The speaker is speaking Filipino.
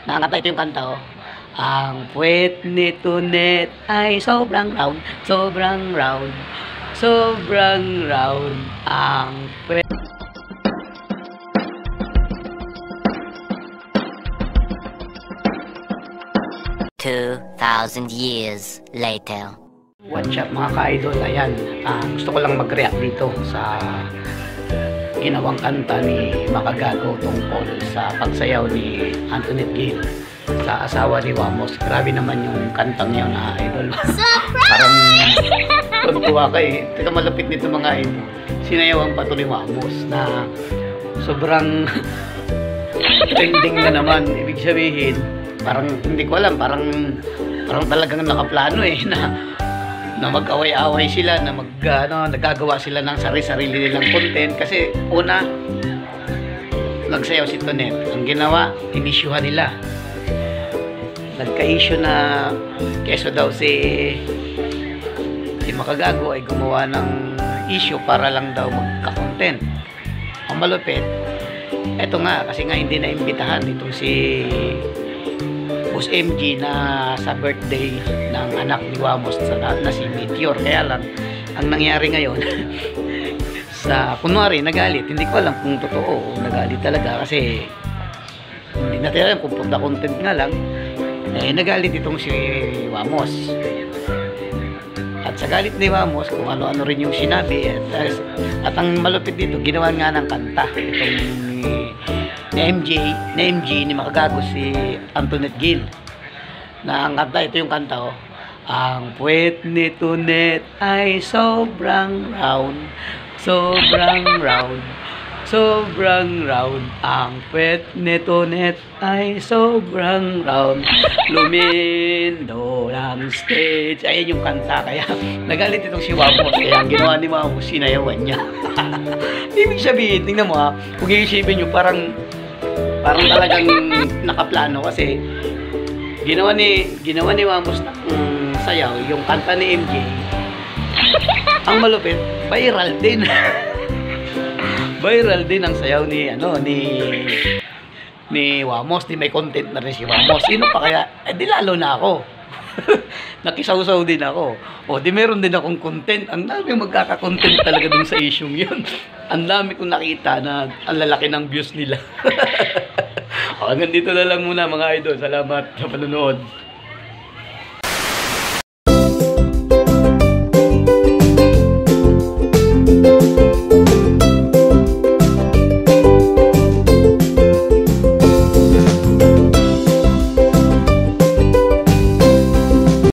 Nakakanta ito yung kanta, oh. Ang puwet nito net ay sobrang round, sobrang round, sobrang round. Ang puwet. 2,000 years later. What's up mga ka-idol? Ayan, gusto ko lang mag-react dito sa ginawang kanta ni Makagago tungkol sa pagsayaw ni Antoinette Gill sa asawa ni Wamos. Grabe naman yung kantang yun na idol. Parang tuntua ka eh. Teka, malapit nito mga idol. Sinayawan pa to ni Wamos na sobrang trending na naman. Ibig sabihin, parang hindi ko alam, parang talagang nakaplano eh na mag-away-away sila, na nagagawa sila ng sarili nilang content. Kasi una, nagsayaw si Tonet. Ang ginawa, inisyuhan nila. Nagka-issue na keso daw si Makagago ay gumawa ng issue para lang daw magka-content. Ang malupit, eto nga, kasi nga hindi na imbitahan itong si Boss MG na sa birthday ng anak ni Wamos na si Meteor. Kaya lang, ang nangyari ngayon, kunwari, nagalit. Hindi ko alam kung totoo o nagalit talaga kasi hindi natin alam kung punta content nga lang. Nagalit itong si Wamos. At sa galit ni Wamos, kung ano-ano rin yung sinabi. At ang malupit dito, ginawa nga ng kanta. Itong ni MG ni Makagago si Antoinette Gill na ang kanta, ito yung kanta, oh. Ang puwet ni Tonet ay sobrang round, sobrang round, sobrang round. Ang puwet ni Tonet ay sobrang round, lumindo ng stage. Ayan yung kanta. Kaya nagalit itong si Wamos. Kaya ang ginawa ni Wamos, sinayawan niya. Ibig sabihin, tingnan mo ha, kung iisipin nyo, parang talagang nakaplano kasi ginawa ni Wamos ng sayaw yung kanta ni MJ. Ang malupit, viral din. Viral din ang sayaw ni Wamos. Di may content na rin si Wamos. Sino pa kaya? Di lalo na ako. Nakisawsaw din ako. O di meron din akong content. Ang dami magkaka-content talaga dun sa issue yun. Ang dami kong nakita na ang lalaki ng views nila. Hanggang dito na lang muna mga idol. Salamat sa panonood.